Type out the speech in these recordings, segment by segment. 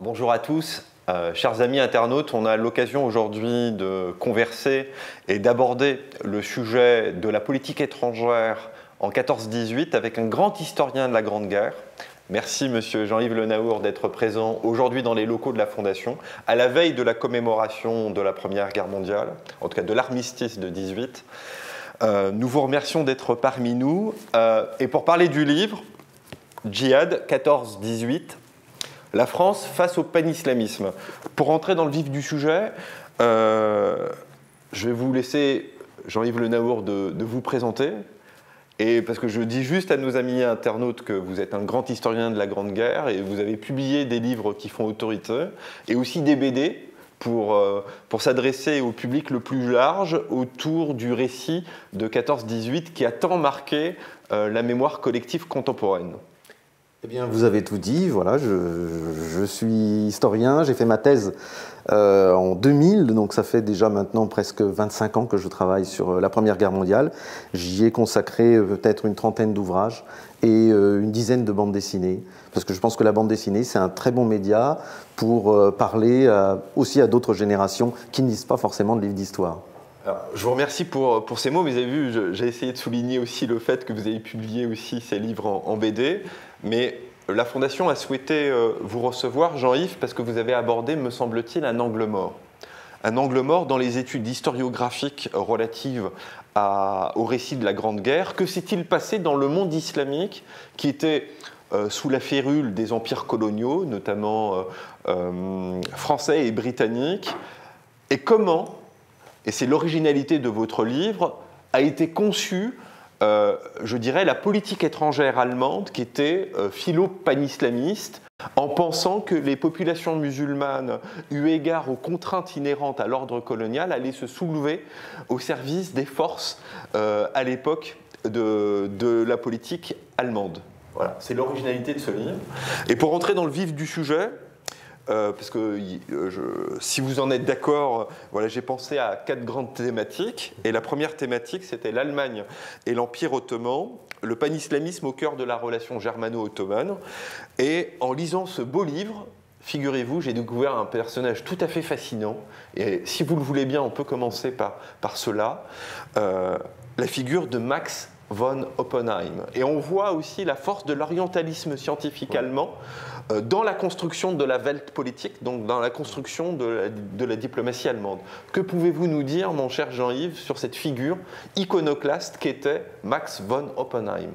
Bonjour à tous. Chers amis internautes, on a l'occasion aujourd'hui de converser et d'aborder le sujet de la politique étrangère en 14-18 avec un grand historien de la Grande Guerre. Merci Monsieur Jean-Yves Le Naour d'être présent aujourd'hui dans les locaux de la Fondation, à la veille de la commémoration de la Première Guerre mondiale, en tout cas de l'armistice de 18. Nous vous remercions d'être parmi nous. Et pour parler du livre, Djihad 14-18, la France face au panislamisme. Pour entrer dans le vif du sujet, je vais vous laisser, Jean-Yves Le Naour, de vous présenter. Et parce que je dis juste à nos amis internautes que vous êtes un grand historien de la Grande Guerre et vous avez publié des livres qui font autorité et aussi des BD pour s'adresser au public le plus large autour du récit de 14-18 qui a tant marqué la mémoire collective contemporaine. Eh bien, vous avez tout dit. Voilà, je suis historien, j'ai fait ma thèse en 2000, donc ça fait déjà maintenant presque 25 ans que je travaille sur la Première Guerre mondiale. J'y ai consacré peut-être une trentaine d'ouvrages et une dizaine de bandes dessinées, parce que je pense que la bande dessinée, c'est un très bon média pour parler aussi à d'autres générations qui ne lisent pas forcément de livres d'histoire. Alors, je vous remercie pour ces mots, mais vous avez vu, j'ai essayé de souligner aussi le fait que vous avez publié aussi ces livres en BD, mais la Fondation a souhaité vous recevoir, Jean-Yves, parce que vous avez abordé, me semble-t-il, un angle mort. Un angle mort dans les études historiographiques relatives au récit de la Grande Guerre. Que s'est-il passé dans le monde islamique qui était sous la férule des empires coloniaux, notamment français et britanniques, et comment, et c'est l'originalité de votre livre, a été conçue, je dirais, la politique étrangère allemande qui était philo-panislamiste, en pensant que les populations musulmanes, eu égard aux contraintes inhérentes à l'ordre colonial, allaient se soulever au service des forces à l'époque de la politique allemande. Voilà, c'est l'originalité de ce livre. Et pour entrer dans le vif du sujet, parce que si vous en êtes d'accord, voilà, j'ai pensé à 4 grandes thématiques. Et la première thématique, c'était l'Allemagne et l'Empire ottoman, le panislamisme au cœur de la relation germano-ottomane. Et en lisant ce beau livre, figurez-vous, j'ai découvert un personnage tout à fait fascinant. Et si vous le voulez bien, on peut commencer par cela. La figure de Max von Oppenheim. Et on voit aussi la force de l'orientalisme scientifique allemand dans la construction de la Weltpolitik, donc dans la construction de la diplomatie allemande. Que pouvez-vous nous dire, mon cher Jean-Yves, sur cette figure iconoclaste qu'était Max von Oppenheim ?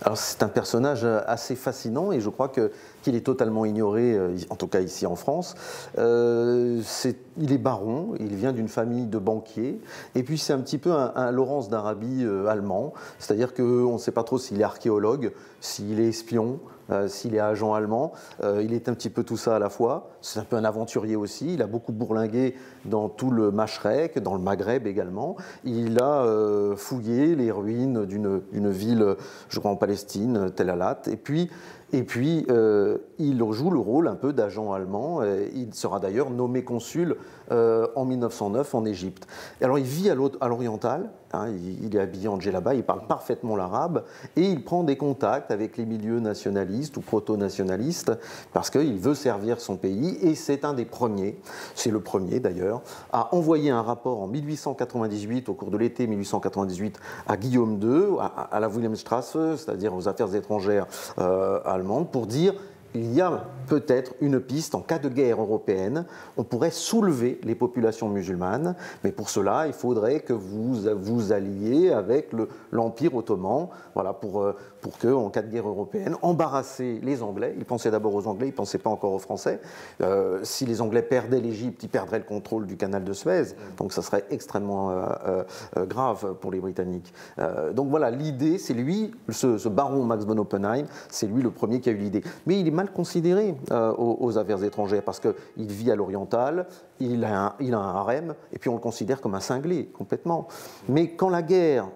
Alors c'est un personnage assez fascinant et je crois qu'il est totalement ignoré, en tout cas ici en France. Il est baron, il vient d'une famille de banquiers et puis c'est un petit peu un Laurence d'Arabie allemand, c'est-à-dire qu'on ne sait pas trop s'il est archéologue, s'il est espion, s'il est agent allemand, il est un petit peu tout ça à la fois. C'est un peu un aventurier aussi, il a beaucoup bourlingué dans tout le Machrek, dans le Maghreb également. Il a fouillé les ruines d'une ville, je crois en Palestine, Tel Alat, et puis il joue le rôle un peu d'agent allemand. Il sera d'ailleurs nommé consul en 1909 en Égypte. Alors il vit à l'oriental, hein, il est habillé en djellaba, il parle parfaitement l'arabe et il prend des contacts avec les milieux nationalistes ou proto-nationalistes parce qu'il veut servir son pays et c'est un des premiers, c'est le premier d'ailleurs, à envoyer un rapport en 1898, au cours de l'été 1898, à Guillaume II, à la Wilhelmstrasse, c'est-à-dire aux affaires étrangères allemandes, pour dire il y a peut-être une piste en cas de guerre européenne, on pourrait soulever les populations musulmanes, mais pour cela, il faudrait que vous vous alliez avec l'Empire ottoman, voilà, pour que, en cas de guerre européenne, embarrasser les Anglais. Il pensait d'abord aux Anglais, il ne pensait pas encore aux Français. Si les Anglais perdaient l'Égypte, ils perdraient le contrôle du canal de Suez, donc ça serait extrêmement grave pour les Britanniques. Donc voilà, l'idée, c'est lui, ce baron Max von Oppenheim, c'est lui le premier qui a eu l'idée. Mais il est mal considéré aux affaires étrangères parce qu'il vit à l'oriental, il a un harem, et puis on le considère comme un cinglé, complètement. Mais quand la guerre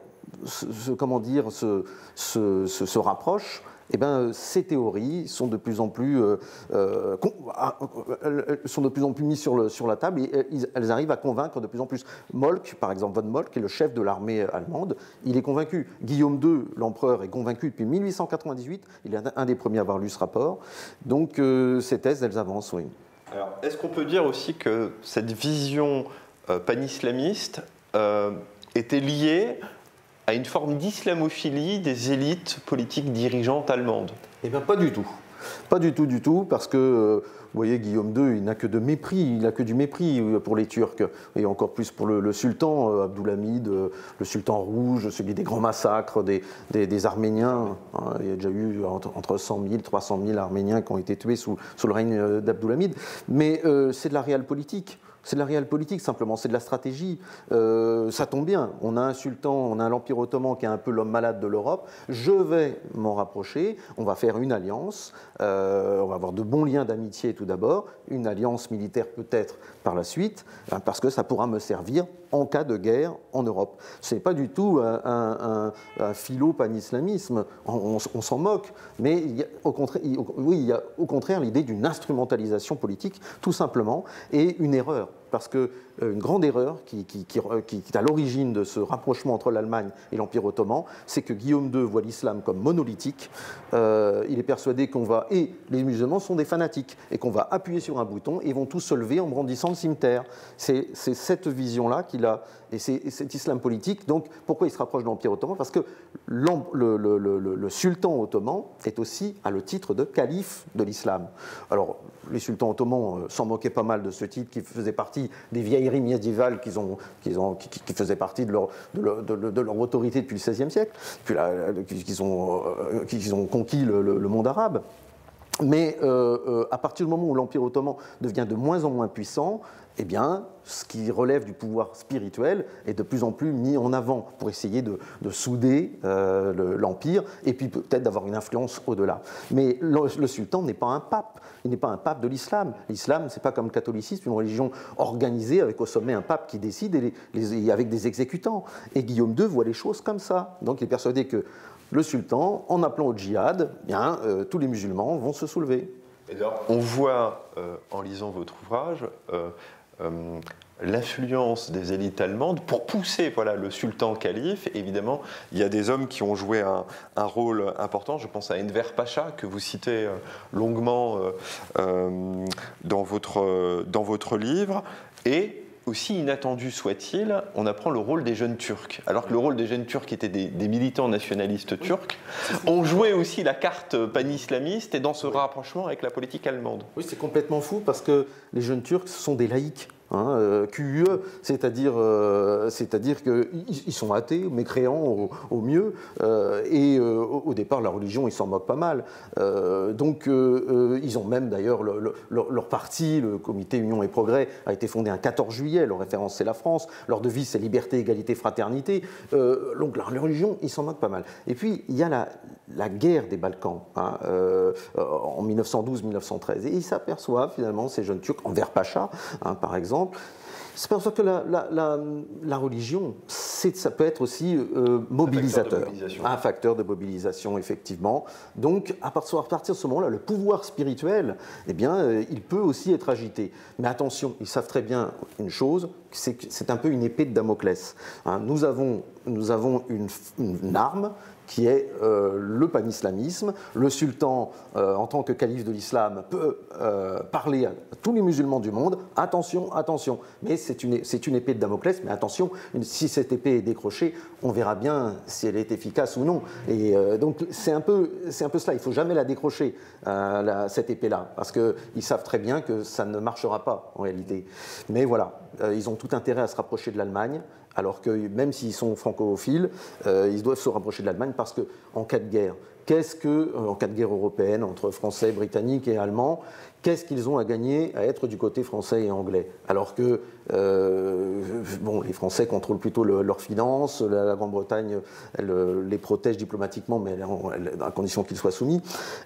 se rapproche, eh ben, ces théories sont de plus en plus, mises sur la table et elles arrivent à convaincre de plus en plus. Moltke, par exemple, von Moltke, qui est le chef de l'armée allemande, il est convaincu. Guillaume II, l'empereur, est convaincu depuis 1898. Il est un des premiers à avoir lu ce rapport. Donc, ces thèses, elles avancent, oui. Alors, est-ce qu'on peut dire aussi que cette vision pan-islamiste était liée à une forme d'islamophilie des élites politiques dirigeantes allemandes? Eh bien, pas du tout. Pas du tout, parce que, vous voyez, Guillaume II, il n'a que de mépris, il n'a que du mépris pour les Turcs, et encore plus pour le sultan, Abdulhamid, le sultan rouge, celui des grands massacres des Arméniens. Hein, il y a déjà eu entre 100 000 et 300 000 Arméniens qui ont été tués sous le règne d'Abdulhamid, mais c'est de la réelle politique. C'est de la réelle politique, simplement, c'est de la stratégie. Ça tombe bien, on a un sultan, on a l'Empire ottoman qui est un peu l'homme malade de l'Europe. Je vais m'en rapprocher, on va faire une alliance, on va avoir de bons liens d'amitié tout d'abord, une alliance militaire peut-être par la suite, parce que ça pourra me servir en cas de guerre en Europe. Ce n'est pas du tout un philo-pan-islamisme, on s'en moque, mais il y a, il y a au contraire l'idée d'une instrumentalisation politique, tout simplement, et une erreur. Parce qu'une grande erreur qui est à l'origine de ce rapprochement entre l'Allemagne et l'Empire ottoman, c'est que Guillaume II voit l'islam comme monolithique. Il est persuadé et les musulmans sont des fanatiques, et qu'on va appuyer sur un bouton et ils vont tous se lever en brandissant le cimetière. C'est cette vision-là qu'il a, et c'est cet islam politique. Donc pourquoi il se rapproche de l'Empire ottoman? Parce que le sultan ottoman a le titre de calife de l'islam. Alors, les sultans ottomans s'en moquaient pas mal de ce titre, qui faisait partie des vieilleries médiévales qui faisaient partie de leur autorité depuis le XVIe siècle, qu'ils ont conquis le monde arabe. Mais à partir du moment où l'Empire ottoman devient de moins en moins puissant, eh bien, ce qui relève du pouvoir spirituel est de plus en plus mis en avant pour essayer de souder l'Empire et puis peut-être d'avoir une influence au-delà. Mais le sultan n'est pas un pape, il n'est pas un pape de l'islam. L'islam, c'est pas comme le catholicisme, une religion organisée avec au sommet un pape qui décide et avec des exécutants. Et Guillaume II voit les choses comme ça. Donc il est persuadé que le sultan, en appelant au djihad, tous les musulmans vont se soulever. Et alors, on voit, en lisant votre ouvrage, l'influence des élites allemandes pour pousser le sultan calife. Évidemment, il y a des hommes qui ont joué un rôle important. Je pense à Enver Pacha, que vous citez longuement dans votre livre. Et aussi inattendu soit-il, on apprend le rôle des jeunes Turcs. Alors que le rôle des jeunes Turcs étaient des militants nationalistes turcs, ont joué aussi la carte pan-islamiste et dans ce rapprochement avec la politique allemande. Oui, c'est complètement fou parce que les jeunes Turcs, ce sont des laïcs. QUE, c'est-à-dire qu'ils sont athées, mécréants au mieux, et au départ, la religion, ils s'en moquent pas mal. Donc, ils ont même d'ailleurs leur parti, le comité Union et Progrès, a été fondé un 14 juillet, leur référence c'est la France, leur devise c'est liberté, égalité, fraternité. Donc, la religion, ils s'en moquent pas mal. Et puis, il y a la guerre des Balkans, en 1912-1913, et ils s'aperçoivent finalement, ces jeunes Turcs, Enver Pacha, par exemple, c'est pour ça que la religion, ça peut être aussi mobilisateur, un facteur de mobilisation, effectivement. Donc, à partir de ce moment-là, le pouvoir spirituel, eh bien, il peut aussi être agité. Mais attention, ils savent très bien une chose, c'est un peu une épée de Damoclès. Nous avons une arme qui est le pan-islamisme. Le sultan, en tant que calife de l'islam, peut parler à tous les musulmans du monde. Attention, attention. Mais c'est une épée de Damoclès, mais attention, si cette épée est décrochée, on verra bien si elle est efficace ou non. Et donc c'est un peu cela, il ne faut jamais la décrocher, cette épée-là, parce qu'ils savent très bien que ça ne marchera pas en réalité. Mais voilà, ils ont tout intérêt à se rapprocher de l'Allemagne, alors que même s'ils sont francophiles, ils doivent se rapprocher de l'Allemagne parce qu'en cas de guerre, en cas de guerre européenne entre Français, Britanniques et Allemands, qu'est-ce qu'ils ont à gagner à être du côté français et anglais? Alors que les Français contrôlent plutôt leurs finances, la Grande-Bretagne les protège diplomatiquement, mais à condition qu'ils soient soumis.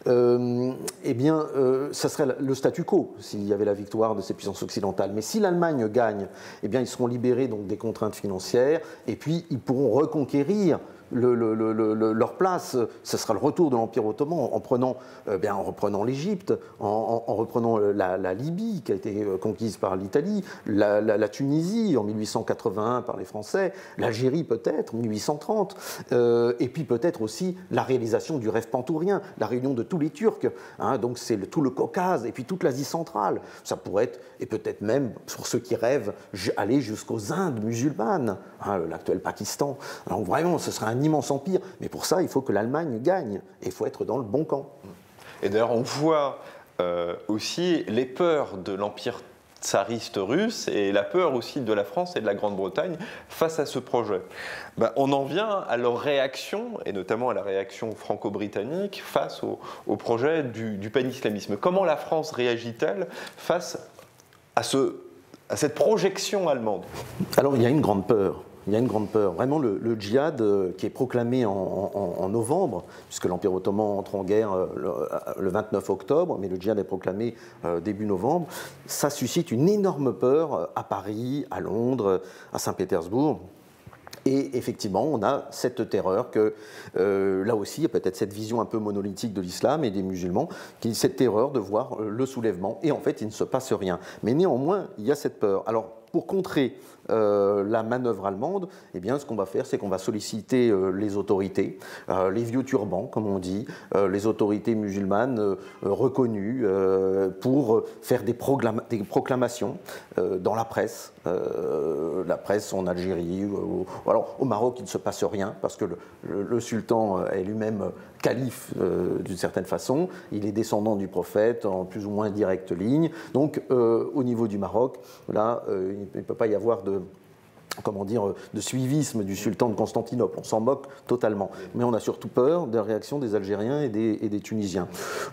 Ça serait le statu quo s'il y avait la victoire de ces puissances occidentales. Mais si l'Allemagne gagne, eh bien, ils seront libérés donc, des contraintes financières et puis ils pourront reconquérir leur place, ce sera le retour de l'Empire ottoman en reprenant l'Égypte, en reprenant la Libye qui a été conquise par l'Italie, la Tunisie en 1881 par les Français, l'Algérie peut-être en 1830, et puis peut-être aussi la réalisation du rêve pantourien, la réunion de tous les Turcs, hein, donc c'est tout le Caucase et puis toute l'Asie centrale. Ça pourrait être, et peut-être même pour ceux qui rêvent, aller jusqu'aux Indes musulmanes, hein, l'actuel Pakistan. Alors vraiment, ce serait un immense empire, mais pour ça, il faut que l'Allemagne gagne, et il faut être dans le bon camp. Et d'ailleurs, on voit aussi les peurs de l'Empire tsariste russe et la peur aussi de la France et de la Grande-Bretagne face à ce projet. On en vient à leur réaction, et notamment à la réaction franco-britannique face au projet du pan-islamisme. Comment la France réagit-elle face à cette projection allemande? Alors il y a une grande peur. Il y a une grande peur. Vraiment, le djihad qui est proclamé en novembre, puisque l'Empire ottoman entre en guerre le 29 octobre, mais le djihad est proclamé début novembre, ça suscite une énorme peur à Paris, à Londres, à Saint-Pétersbourg. Et effectivement, on a cette terreur que, là aussi, il y a peut-être cette vision un peu monolithique de l'islam et des musulmans, cette terreur de voir le soulèvement. Et en fait, il ne se passe rien. Mais néanmoins, il y a cette peur. Alors, pour contrer la manœuvre allemande, eh bien, ce qu'on va faire, c'est qu'on va solliciter les autorités, les vieux turbans, comme on dit, les autorités musulmanes reconnues, pour faire des proclamations dans la presse en Algérie. Alors, au Maroc, il ne se passe rien, parce que le sultan est lui-même calife d'une certaine façon. Il est descendant du prophète en plus ou moins directe ligne. Donc, au niveau du Maroc, là, il ne peut pas y avoir de suivisme du sultan de Constantinople. On s'en moque totalement. Mais on a surtout peur de la réaction des Algériens et des Tunisiens.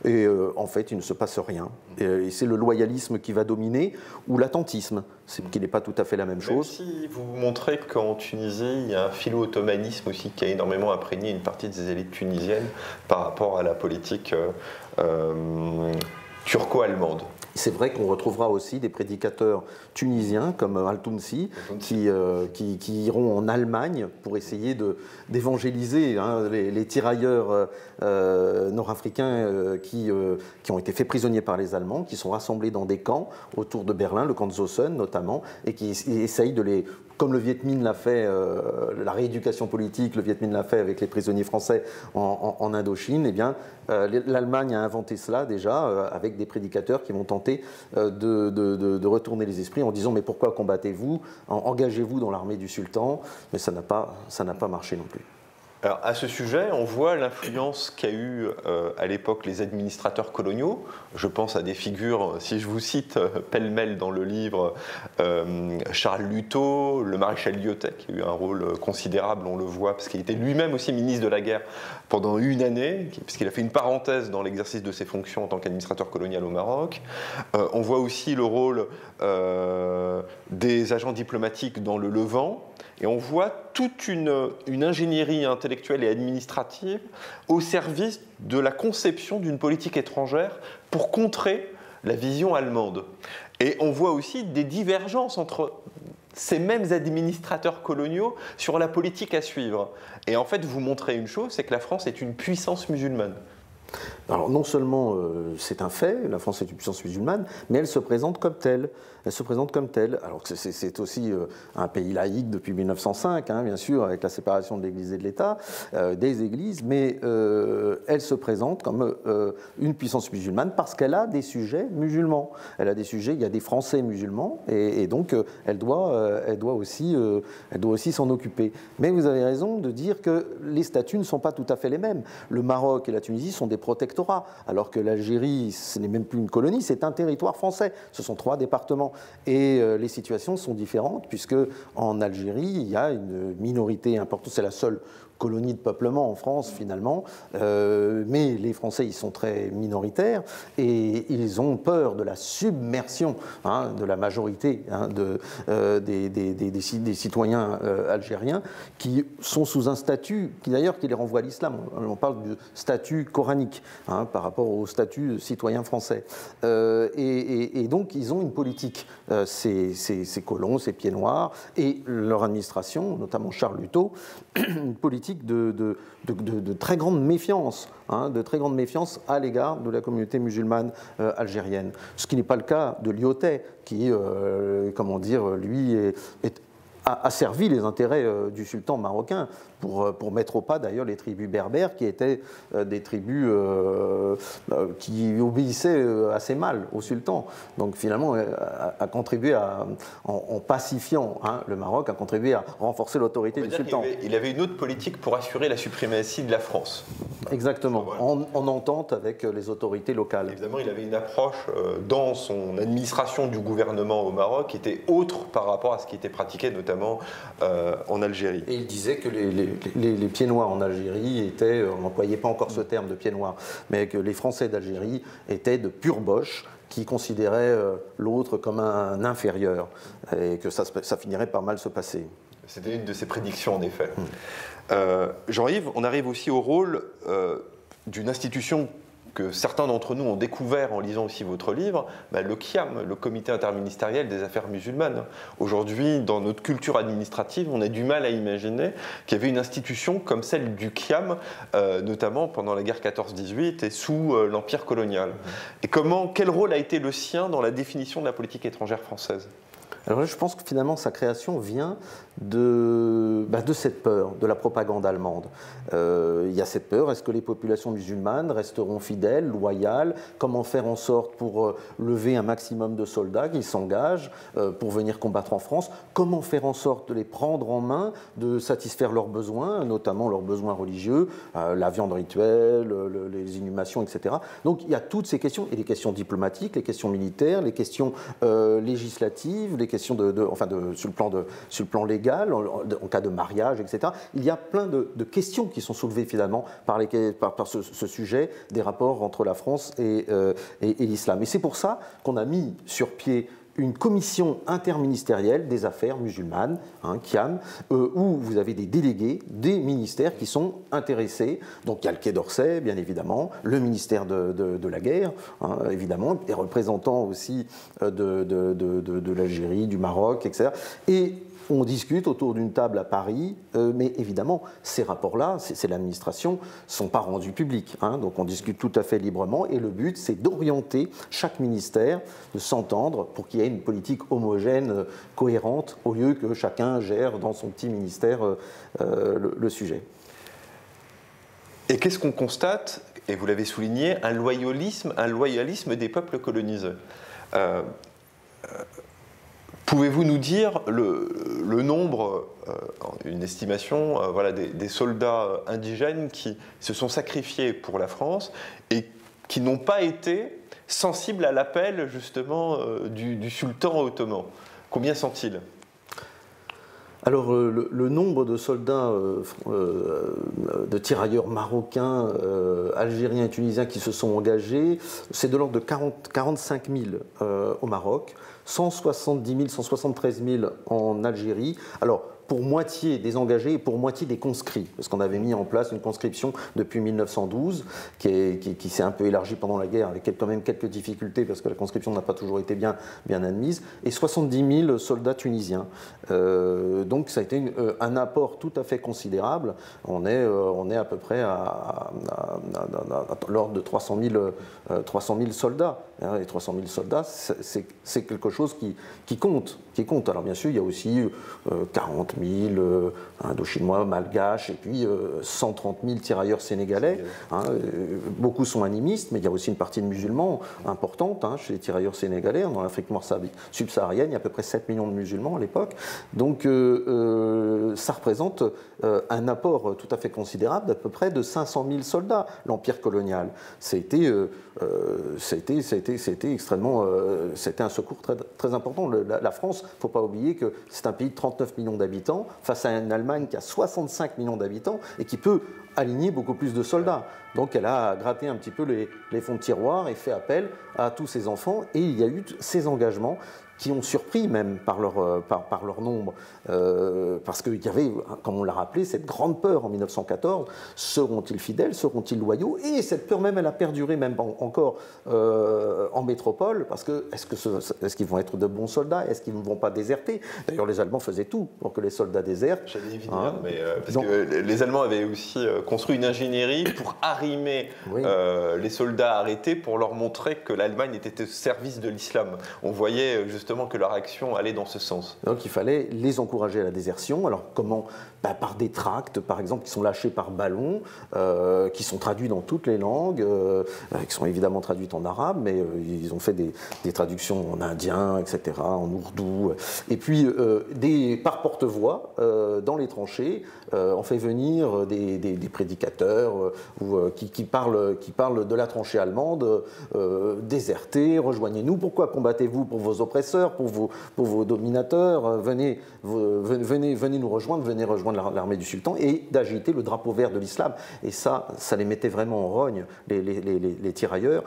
Et en fait, il ne se passe rien. Et c'est le loyalisme qui va dominer, ou l'attentisme, qui n'est pas tout à fait la même chose. Même si vous montrez qu'en Tunisie, il y a un philo-ottomanisme aussi qui a énormément imprégné une partie des élites tunisiennes par rapport à la politique turco-allemande. C'est vrai qu'on retrouvera aussi des prédicateurs tunisiens comme Al-Tounsi qui iront en Allemagne pour essayer d'évangéliser les tirailleurs nord-africains qui ont été faits prisonniers par les Allemands, qui sont rassemblés dans des camps autour de Berlin, le camp de Zossen notamment, et qui essayent de les... Comme le Viet Minh l'a fait, la rééducation politique, le Viet Minh l'a fait avec les prisonniers français en Indochine, eh bien, l'Allemagne a inventé cela déjà avec des prédicateurs qui vont tenter de retourner les esprits en disant mais pourquoi combattez-vous, engagez-vous dans l'armée du sultan, mais ça n'a pas marché non plus. Alors, à ce sujet, on voit l'influence qu'a eu à l'époque les administrateurs coloniaux. Je pense à des figures, si je vous cite pêle-mêle dans le livre, Charles Luto, le maréchal Lyotet, qui a eu un rôle considérable, on le voit, parce qu'il était lui-même aussi ministre de la guerre pendant une année, puisqu'il a fait une parenthèse dans l'exercice de ses fonctions en tant qu'administrateur colonial au Maroc. On voit aussi le rôle des agents diplomatiques dans le Levant. Et on voit toute une ingénierie intellectuelle et administrative au service de la conception d'une politique étrangère pour contrer la vision allemande. Et on voit aussi des divergences entre ces mêmes administrateurs coloniaux sur la politique à suivre. Et en fait, vous montrez une chose, c'est que la France est une puissance musulmane. Alors non seulement c'est un fait, la France est une puissance musulmane, mais elle se présente comme telle. Elle se présente comme telle. Alors que c'est aussi un pays laïque depuis 1905, hein, bien sûr, avec la séparation de l'Église et de l'État, des églises, mais elle se présente comme une puissance musulmane parce qu'elle a des sujets musulmans. Elle a des sujets, il y a des Français musulmans, et donc elle doit aussi s'en occuper. Mais vous avez raison de dire que les statuts ne sont pas tout à fait les mêmes. Le Maroc et la Tunisie sont des protectorats, alors que l'Algérie, ce n'est même plus une colonie, c'est un territoire français. Ce sont 3 départements. Et les situations sont différentes, puisque en Algérie, il y a une minorité importante, c'est la seule colonie de peuplement en France finalement, mais les Français y sont très minoritaires et ils ont peur de la submersion de la majorité des citoyens algériens qui sont sous un statut qui d'ailleurs qui les renvoie à l'islam. On parle du statut coranique par rapport au statut citoyen français. Et donc ils ont une politique, ces colons, ces pieds noirs et leur administration, notamment Charles Luto, une politique politique de très grande méfiance, de très grande méfiance à l'égard de la communauté musulmane algérienne. Ce qui n'est pas le cas de Lyautey, qui, lui a servi les intérêts du sultan marocain pour mettre au pas d'ailleurs les tribus berbères qui étaient des tribus qui obéissaient assez mal au sultan. Donc finalement a contribué en pacifiant le Maroc, a contribué à renforcer l'autorité du sultan. Il avait une autre politique pour assurer la suprématie de la France. Exactement, voilà. en entente avec les autorités locales. Évidemment, il avait une approche dans son administration du gouvernement au Maroc qui était autre par rapport à ce qui était pratiqué notamment en Algérie. Et il disait que les pieds noirs en Algérie étaient, on n'employait pas encore ce terme de pieds noirs, mais que les Français d'Algérie étaient de pure boche, qui considéraient l'autre comme un inférieur, et que ça finirait par mal se passer. C'était une de ses prédictions, en effet. Jean-Yves, on arrive aussi au rôle d'une institution que certains d'entre nous ont découvert en lisant aussi votre livre, le QIAM, le Comité interministériel des affaires musulmanes. Aujourd'hui, dans notre culture administrative, on a du mal à imaginer qu'il y avait une institution comme celle du QIAM, notamment pendant la guerre 14-18 et sous l'Empire colonial. Et quel rôle a été le sien dans la définition de la politique étrangère française ? Alors là, je pense que finalement, sa création vient de cette peur, de la propagande allemande. Il y a cette peur, est-ce que les populations musulmanes resteront fidèles, loyales? Comment faire en sorte pour lever un maximum de soldats qui s'engagent pour venir combattre en France? Comment faire en sorte de les prendre en main, de satisfaire leurs besoins, notamment leurs besoins religieux, la viande rituelle, les inhumations, etc. Donc il y a toutes ces questions, et les questions diplomatiques, les questions militaires, les questions législatives, les questions sur le plan légal, en cas de mariage, etc. Il y a plein de questions qui sont soulevées finalement par ce sujet des rapports entre la France et l'islam. Et c'est pour ça qu'on a mis sur pied une commission interministérielle des affaires musulmanes, QIAM, où vous avez des délégués des ministères qui sont intéressés. Donc il y a le Quai d'Orsay, bien évidemment, le ministère de la guerre, évidemment, des représentants aussi de l'Algérie, du Maroc, etc. Et on discute autour d'une table à Paris, mais évidemment, ces rapports-là, c'est l'administration, ne sont pas rendus publics. Donc on discute tout à fait librement, et le but, c'est d'orienter chaque ministère, de s'entendre pour qu'il y ait une politique homogène, cohérente, au lieu que chacun gère dans son petit ministère le sujet. Et qu'est-ce qu'on constate? Et vous l'avez souligné, un loyalisme des peuples colonisés. Pouvez-vous nous dire le nombre, une estimation des soldats indigènes qui se sont sacrifiés pour la France et qui n'ont pas été sensibles à l'appel justement du sultan ottoman? Combien sont-ils? Alors, le nombre de soldats, de tirailleurs marocains, algériens et tunisiens qui se sont engagés, c'est de l'ordre de 45 000 au Maroc, 170 000, 173 000 en Algérie. Alors, pour moitié des engagés et pour moitié des conscrits, parce qu'on avait mis en place une conscription depuis 1912 qui s'est un peu élargie pendant la guerre, avec quand même quelques difficultés parce que la conscription n'a pas toujours été bien admise, et 70 000 soldats tunisiens. Donc ça a été un apport tout à fait considérable. On est à peu près à l'ordre de 300 000 soldats. Les 300 000 soldats, c'est quelque chose qui compte. Alors bien sûr, il y a aussi 40 000 Indochinois, Malgaches, et puis 130 000 tirailleurs sénégalais. Beaucoup sont animistes, mais il y a aussi une partie de musulmans importante chez les tirailleurs sénégalais. Dans l'Afrique noire subsaharienne, il y a à peu près 7 millions de musulmans à l'époque. Donc ça représente un apport tout à fait considérable d'à peu près de 500 000 soldats, l'empire colonial. C'était extrêmement, c'était un secours très, très important. La France, il ne faut pas oublier que c'est un pays de 39 millions d'habitants face à une Allemagne qui a 65 millions d'habitants et qui peut aligner beaucoup plus de soldats. Donc elle a gratté un petit peu les fonds de tiroir et fait appel à tous ses enfants, et il y a eu ces engagements qui ont surpris même par leur nombre, parce qu'il y avait, comme on l'a rappelé, cette grande peur en 1914, seront-ils fidèles, seront-ils loyaux, et cette peur même, elle a perduré même encore en métropole, parce que est-ce qu'ils vont être de bons soldats, est-ce qu'ils ne vont pas déserter? D'ailleurs, les Allemands faisaient tout pour que les soldats désertent. J'allais y venir, mais parce que les Allemands avaient aussi construit une ingénierie pour arrimer les soldats arrêtés, pour leur montrer que l'Allemagne était au service de l'islam. On voyait justement que leur action allait dans ce sens. Donc il fallait les encourager à la désertion. Alors comment? Par des tracts, par exemple, qui sont lâchés par ballon, qui sont traduits dans toutes les langues, qui sont évidemment traduites en arabe, mais ils ont fait des traductions en indien, etc., en ourdou. Et puis, par porte-voix, dans les tranchées, on fait venir des prédicateurs qui parlent de la tranchée allemande, désertez, rejoignez-nous. Pourquoi combattez-vous? Pour vos oppresseurs, pour vos dominateurs, venez nous rejoindre, venez rejoindre l'armée du sultan, et d'agiter le drapeau vert de l'islam. Et ça les mettait vraiment en rogne, les tirailleurs,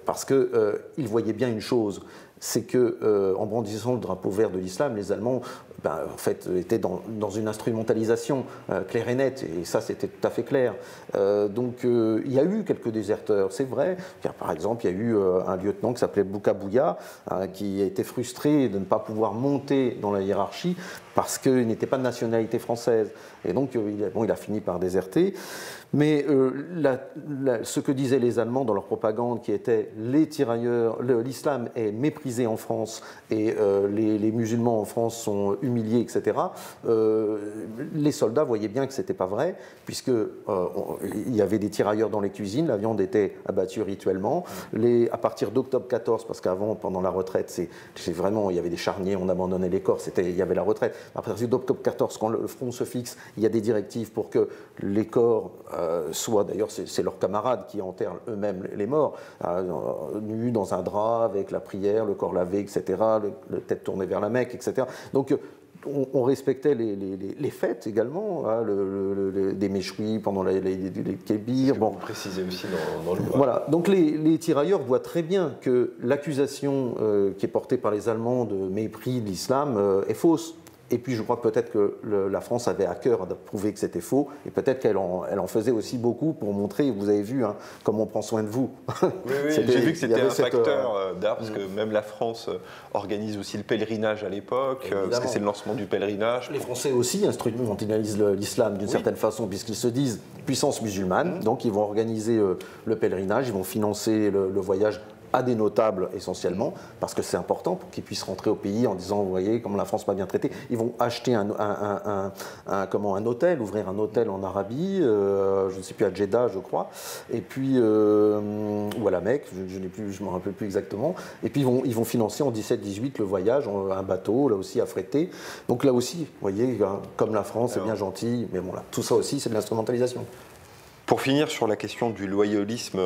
parce qu'ils voyaient bien une chose, c'est qu'en brandissant le drapeau vert de l'islam, les Allemands en fait, étaient dans une instrumentalisation claire et nette, et ça c'était tout à fait clair. Donc il y a eu quelques déserteurs, c'est vrai. Par exemple, il y a eu un lieutenant qui s'appelait Boukabouya, qui a été frustré de ne pas pouvoir monter dans la hiérarchie parce qu'il n'était pas de nationalité française. Et donc il a fini par déserter. Mais ce que disaient les Allemands dans leur propagande, qui était les tirailleurs, l'islam est méprisé en France et les musulmans en France sont humiliés, etc. Les soldats voyaient bien que ce n'était pas vrai, puisque il y avait des tirailleurs dans les cuisines, la viande était abattue rituellement. À partir d'octobre 14, parce qu'avant, pendant la retraite, c'est vraiment, il y avait des charniers, on abandonnait les corps, il y avait la retraite. À partir d'octobre 14, quand le front se fixe, il y a des directives pour que les corps soit, d'ailleurs c'est leurs camarades qui enterrent eux-mêmes les morts, nus dans un drap avec la prière, le corps lavé, etc., la tête tournée vers la Mecque, etc. Donc on respectait les fêtes également, des méchouis pendant les kébirs. Bon. Vous précisez aussi dans le livre. Voilà, donc les tirailleurs voient très bien que l'accusation qui est portée par les Allemands de mépris de l'islam est fausse. Et puis je crois que peut-être que la France avait à cœur de prouver que c'était faux, et peut-être qu'elle en faisait aussi beaucoup pour montrer, vous avez vu, comme on prend soin de vous. Oui, j'ai vu que c'était un facteur d'art, parce que même la France organise aussi le pèlerinage à l'époque, parce que c'est le lancement du pèlerinage. Les Français aussi instrumentalisent l'islam d'une certaine façon, puisqu'ils se disent puissance musulmane, donc ils vont organiser le pèlerinage, ils vont financer le voyage à des notables essentiellement, parce que c'est important pour qu'ils puissent rentrer au pays en disant, vous voyez, comme la France m'a bien traité. Ils vont acheter un hôtel, ouvrir un hôtel en Arabie, je ne sais plus, à Jeddah, je crois, et puis, ou à la Mecque, je ne me rappelle plus exactement, et puis ils vont financer en 17-18 le voyage, un bateau, là aussi, affrété. Donc là aussi, vous voyez, comme la France est bien gentille, mais bon, là, tout ça aussi, c'est de l'instrumentalisation. Pour finir sur la question du loyalisme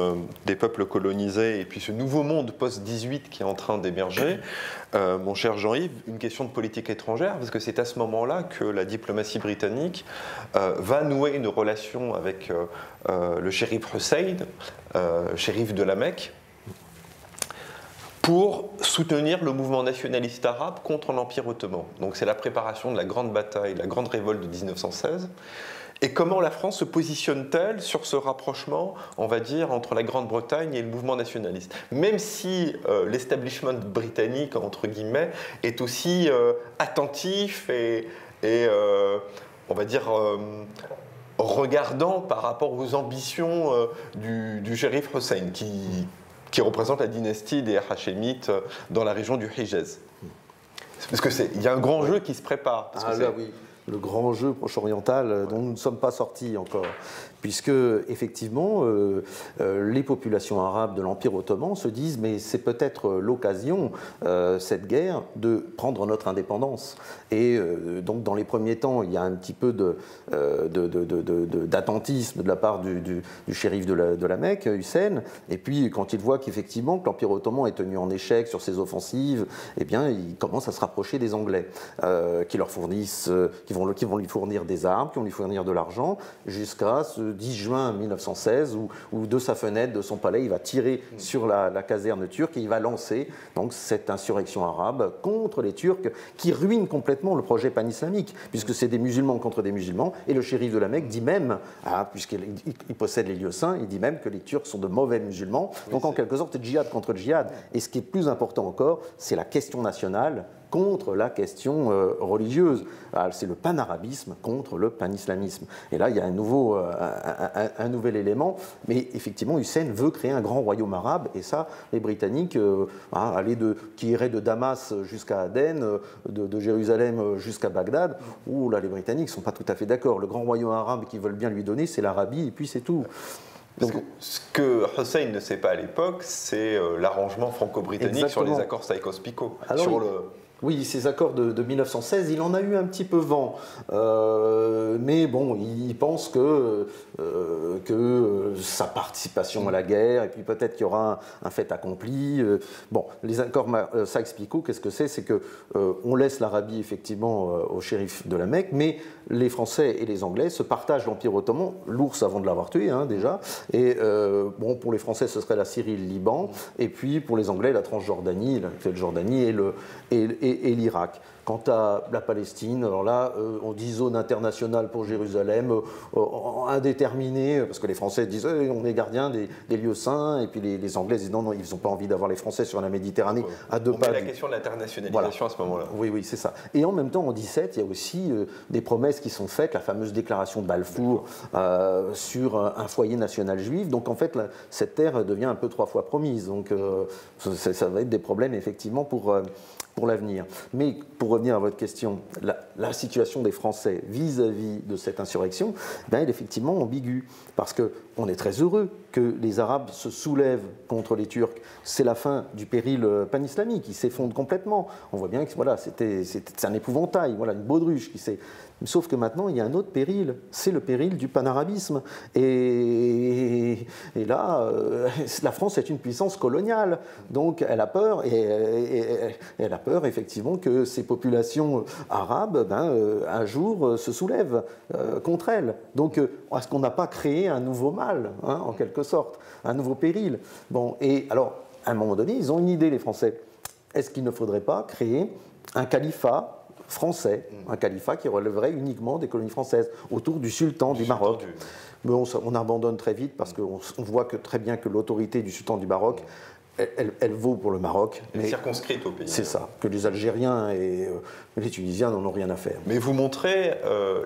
des peuples colonisés et puis ce nouveau monde post-18 qui est en train d'émerger, mon cher Jean-Yves, une question de politique étrangère, parce que c'est à ce moment-là que la diplomatie britannique va nouer une relation avec le shérif Hussein, shérif de la Mecque, pour soutenir le mouvement nationaliste arabe contre l'Empire ottoman. Donc c'est la préparation de la grande bataille, la grande révolte de 1916. Et comment la France se positionne-t-elle sur ce rapprochement, on va dire, entre la Grande-Bretagne et le mouvement nationaliste? Même si l'establishment britannique, entre guillemets, est aussi attentif et on va dire, regardant par rapport aux ambitions du shérif Hussein, qui représente la dynastie des Hachémites dans la région du Hijaz. Parce qu'il y a un grand jeu qui se prépare. Parce que là, oui. Le grand jeu proche-oriental dont nous ne sommes pas sortis encore, puisque effectivement les populations arabes de l'Empire ottoman se disent mais c'est peut-être l'occasion, cette guerre, de prendre notre indépendance. Et donc dans les premiers temps, il y a un petit peu d'attentisme de la part du shérif de la Mecque, Hussein, et puis quand il voit qu'effectivement que l'Empire ottoman est tenu en échec sur ses offensives, eh bien il commence à se rapprocher des Anglais, qui leur fournissent, qui vont lui fournir des armes, qui vont lui fournir de l'argent, jusqu'à ce 10 juin 1916 où de sa fenêtre, de son palais, il va tirer sur la caserne turque et il va lancer donc cette insurrection arabe contre les Turcs qui ruine complètement le projet pan-islamique, puisque c'est des musulmans contre des musulmans, et le shérif de la Mecque dit même, puisqu'il possède les lieux saints, il dit même que les Turcs sont de mauvais musulmans, donc en quelque sorte c'est djihad contre le djihad. Et ce qui est plus important encore, c'est la question nationale contre la question religieuse. C'est le panarabisme contre le panislamisme. Et là, il y a un nouvel élément, mais effectivement, Hussein veut créer un grand royaume arabe, et ça, les Britanniques, qui iraient de Damas jusqu'à Aden, de Jérusalem jusqu'à Bagdad, là, les Britanniques ne sont pas tout à fait d'accord. Le grand royaume arabe qu'ils veulent bien lui donner, c'est l'Arabie, et puis c'est tout. Parce que ce que Hussein ne sait pas à l'époque, c'est l'arrangement franco-britannique sur les accords Sykes-Picot. Oui, ces accords de 1916, il en a eu un petit peu vent. Mais bon, il pense que sa participation à la guerre, et puis peut-être qu'il y aura un fait accompli. Bon, les accords Sykes-Picot, qu'est-ce que c'est? C'est qu'on laisse l'Arabie effectivement au shérif de la Mecque, mais les Français et les Anglais se partagent l'Empire ottoman, l'ours avant de l'avoir tué déjà. Et pour les Français, ce serait la Syrie et le Liban, et puis pour les Anglais, la Transjordanie, l'actuelle Jordanie et l'Irak. Quant à la Palestine, alors là, on dit zone internationale pour Jérusalem, indéterminée, parce que les Français disent on est gardien des lieux saints, et puis les Anglais disent non, ils n'ont pas envie d'avoir les Français sur la Méditerranée à deux pas. On met la question de l'internationalisation à ce moment-là. Oui, c'est ça. Et en même temps, en 17, il y a aussi des promesses qui sont faites, la fameuse déclaration de Balfour sur un foyer national juif. Donc en fait, cette terre devient un peu 3 fois promise. Donc ça va être des problèmes effectivement pour l'avenir. Mais pour revenir à votre question, la situation des Français vis-à-vis de cette insurrection, elle est effectivement ambiguë, parce qu'on est très heureux que les Arabes se soulèvent contre les Turcs. C'est la fin du péril pan-islamique, il s'effondre complètement. On voit bien que c'est un épouvantail, une baudruche qui s'est... Sauf que maintenant, il y a un autre péril, c'est le péril du panarabisme. Et là, la France est une puissance coloniale, donc elle a peur, et elle a peur effectivement que ces populations arabes, un jour, se soulèvent contre elle. Donc, est-ce qu'on n'a pas créé un nouveau mal, en quelque sorte, un nouveau péril? Bon, et alors, à un moment donné, ils ont une idée, les Français. Est-ce qu'il ne faudrait pas créer un califat français, un califat qui relèverait uniquement des colonies françaises, autour du sultan du Maroc? Mais on abandonne très vite parce qu'on voit très bien que l'autorité du sultan du Maroc, elle vaut pour le Maroc. Elle est circonscrite au pays. C'est ça, que les Algériens et les Tunisiens n'en ont rien à faire. Mais vous montrez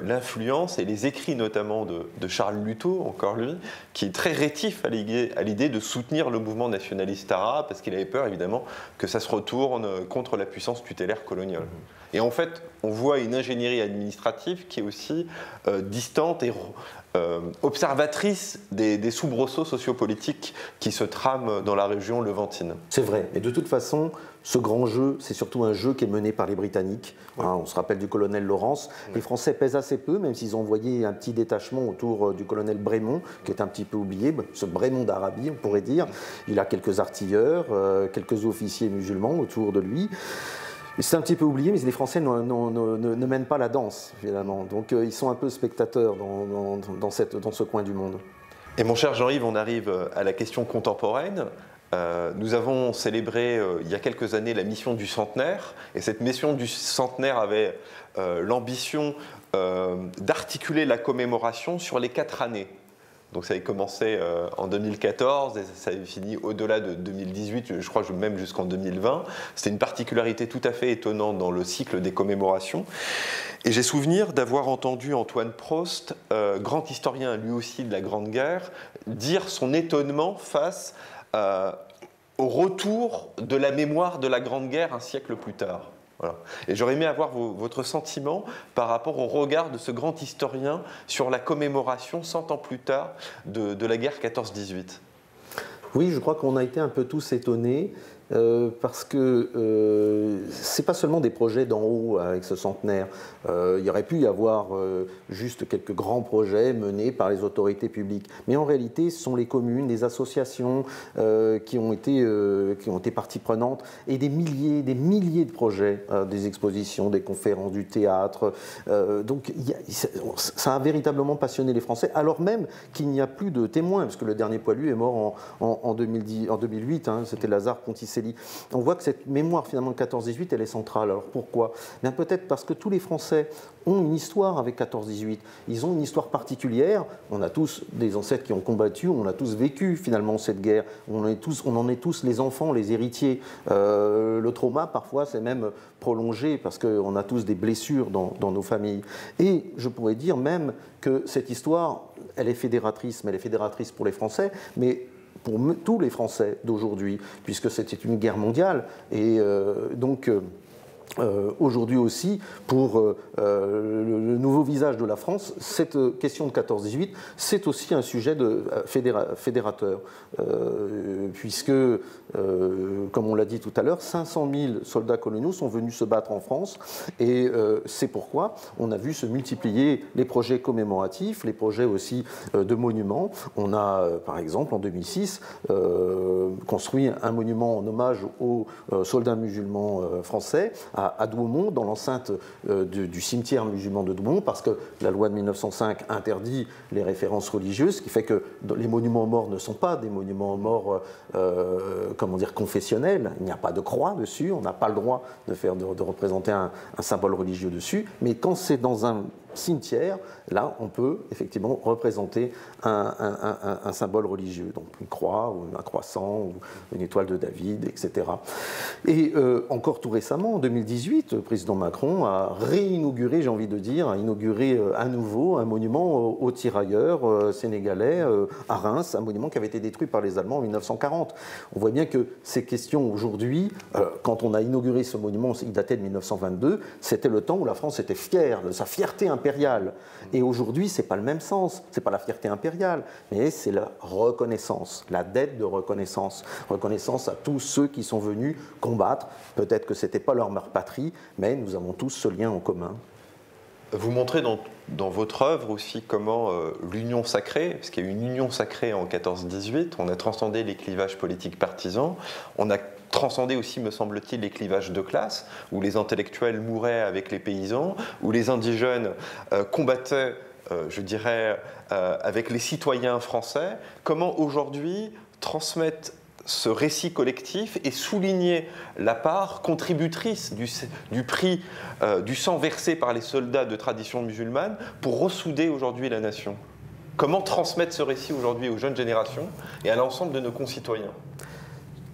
l'influence et les écrits notamment de Charles Luthot, encore lui, qui est très rétif à l'idée de soutenir le mouvement nationaliste arabe, parce qu'il avait peur évidemment que ça se retourne contre la puissance tutélaire coloniale. Et en fait, on voit une ingénierie administrative qui est aussi distante et observatrice des soubresauts sociopolitiques qui se trament dans la région levantine. C'est vrai, mais de toute façon, ce grand jeu, c'est surtout un jeu qui est mené par les Britanniques. On se rappelle du colonel Lawrence. Les Français pèsent assez peu, même s'ils ont envoyé un petit détachement autour du colonel Brémond, qui est un petit peu oublié, ce Brémond d'Arabie, on pourrait dire. Il a quelques artilleurs, quelques officiers musulmans autour de lui. C'est un petit peu oublié, mais les Français ne mènent pas la danse, finalement. Donc ils sont un peu spectateurs dans ce coin du monde. Et mon cher Jean-Yves, on arrive à la question contemporaine. Nous avons célébré il y a quelques années la mission du centenaire, et cette mission du centenaire avait l'ambition d'articuler la commémoration sur les 4 années. Donc ça avait commencé en 2014 et ça avait fini au-delà de 2018, je crois même jusqu'en 2020. C'était une particularité tout à fait étonnante dans le cycle des commémorations. Et j'ai souvenir d'avoir entendu Antoine Prost, grand historien lui aussi de la Grande Guerre, dire son étonnement face au retour de la mémoire de la Grande Guerre un siècle plus tard. Voilà. Et j'aurais aimé avoir votre sentiment par rapport au regard de ce grand historien sur la commémoration 100 ans plus tard de la guerre 14-18. Oui, je crois qu'on a été un peu tous étonnés parce que c'est pas seulement des projets d'en haut avec ce centenaire. Il y aurait pu y avoir juste quelques grands projets menés par les autorités publiques. Mais en réalité, ce sont les communes, les associations qui ont été partie prenante et des milliers de projets, des expositions, des conférences, du théâtre. Donc ça a véritablement passionné les Français, alors même qu'il n'y a plus de témoins, parce que le dernier poilu est mort en 2008, hein, c'était Lazare Ponticelli. On voit que cette mémoire finalement de 14-18, elle est centrale. Alors pourquoi? Bien peut-être parce que tous les Français ont une histoire avec 14-18. Ils ont une histoire particulière. On a tous des ancêtres qui ont combattu, on a tous vécu finalement cette guerre. On en est tous les enfants, les héritiers. Le trauma, parfois, c'est même prolongé parce qu'on a tous des blessures dans nos familles. Et je pourrais dire même que cette histoire, elle est fédératrice, mais elle est fédératrice pour les Français, mais pour tous les Français d'aujourd'hui, puisque c'était une guerre mondiale. Et donc, aujourd'hui aussi, pour le nouveau visage de la France, cette question de 14-18, c'est aussi un sujet fédérateur, puisque, comme on l'a dit tout à l'heure, 500 000 soldats coloniaux sont venus se battre en France, et c'est pourquoi on a vu se multiplier les projets commémoratifs, les projets aussi de monuments. On a, par exemple, en 2006, construit un monument en hommage aux soldats musulmans français, à Douaumont, dans l'enceinte du cimetière musulman de Douaumont, parce que la loi de 1905 interdit les références religieuses, ce qui fait que les monuments aux morts ne sont pas des monuments aux morts, comment dire, confessionnels. Il n'y a pas de croix dessus, on n'a pas le droit de représenter un symbole religieux dessus, mais quand c'est dans un cimetière, là, on peut effectivement représenter un symbole religieux, donc une croix, ou un croissant, ou une étoile de David, etc. Et encore tout récemment, en 2018, le président Macron a réinauguré, j'ai envie de dire, a inauguré à nouveau un monument aux tirailleurs sénégalais à Reims, un monument qui avait été détruit par les Allemands en 1940. On voit bien que ces questions aujourd'hui, quand on a inauguré ce monument, il datait de 1922, c'était le temps où la France était fière de sa fierté impériale. Et aujourd'hui, ce n'est pas le même sens. Ce n'est pas la fierté impériale, mais c'est la reconnaissance, la dette de reconnaissance. Reconnaissance à tous ceux qui sont venus combattre. Peut-être que ce n'était pas leur mère patrie, mais nous avons tous ce lien en commun. Vous montrez dans votre œuvre aussi comment l'union sacrée, parce qu'il y a eu une union sacrée en 14-18, on a transcendé les clivages politiques partisans, on a transcender aussi, me semble-t-il, les clivages de classe, où les intellectuels mouraient avec les paysans, où les indigènes combattaient, je dirais, avec les citoyens français. Comment aujourd'hui transmettre ce récit collectif et souligner la part contributrice du prix du sang versé par les soldats de tradition musulmane pour ressouder aujourd'hui la nation? Comment transmettre ce récit aujourd'hui aux jeunes générations et à l'ensemble de nos concitoyens?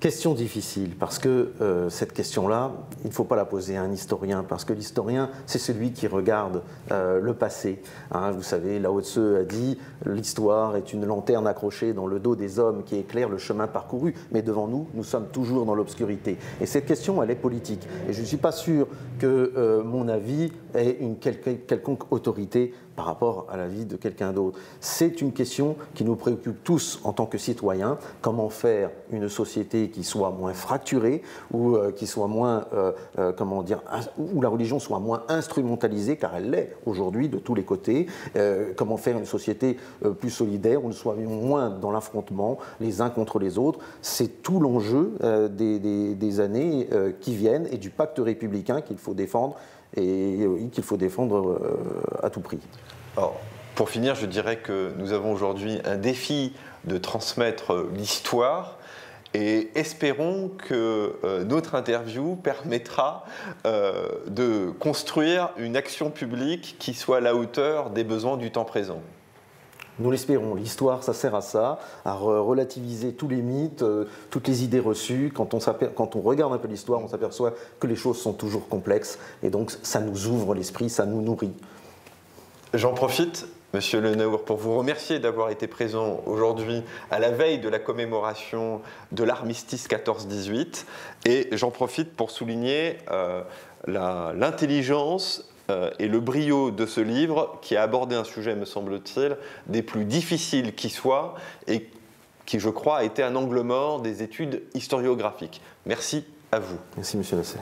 Question difficile, parce que cette question-là, il ne faut pas la poser à un historien, parce que l'historien, c'est celui qui regarde le passé. Hein, vous savez, Lao Tse a dit « L'histoire est une lanterne accrochée dans le dos des hommes qui éclaire le chemin parcouru, mais devant nous, nous sommes toujours dans l'obscurité. » Et cette question, elle est politique. Et je ne suis pas sûr que mon avis ait une quelconque autorité par rapport à la vie de quelqu'un d'autre. C'est une question qui nous préoccupe tous en tant que citoyens. Comment faire une société qui soit moins fracturée, ou qui soit moins, comment dire, où la religion soit moins instrumentalisée, car elle l'est aujourd'hui de tous les côtés. Comment faire une société plus solidaire, où nous soyons moins dans l'affrontement les uns contre les autres. C'est tout l'enjeu des années qui viennent et du pacte républicain qu'il faut défendre, et qu'il faut défendre à tout prix. Alors, pour finir, je dirais que nous avons aujourd'hui un défi de transmettre l'histoire, et espérons que notre interview permettra de construire une action publique qui soit à la hauteur des besoins du temps présent. Nous l'espérons. L'histoire, ça sert à ça, à relativiser tous les mythes, toutes les idées reçues. Quand on regarde un peu l'histoire, on s'aperçoit que les choses sont toujours complexes. Et donc, ça nous ouvre l'esprit, ça nous nourrit. J'en profite, Monsieur Le Naour, pour vous remercier d'avoir été présent aujourd'hui à la veille de la commémoration de l'armistice 14-18. Et j'en profite pour souligner l'intelligence et le brio de ce livre qui a abordé un sujet, me semble-t-il, des plus difficiles qui soient et qui, je crois, a été un angle mort des études historiographiques. Merci à vous. Merci, Monsieur Lasserre.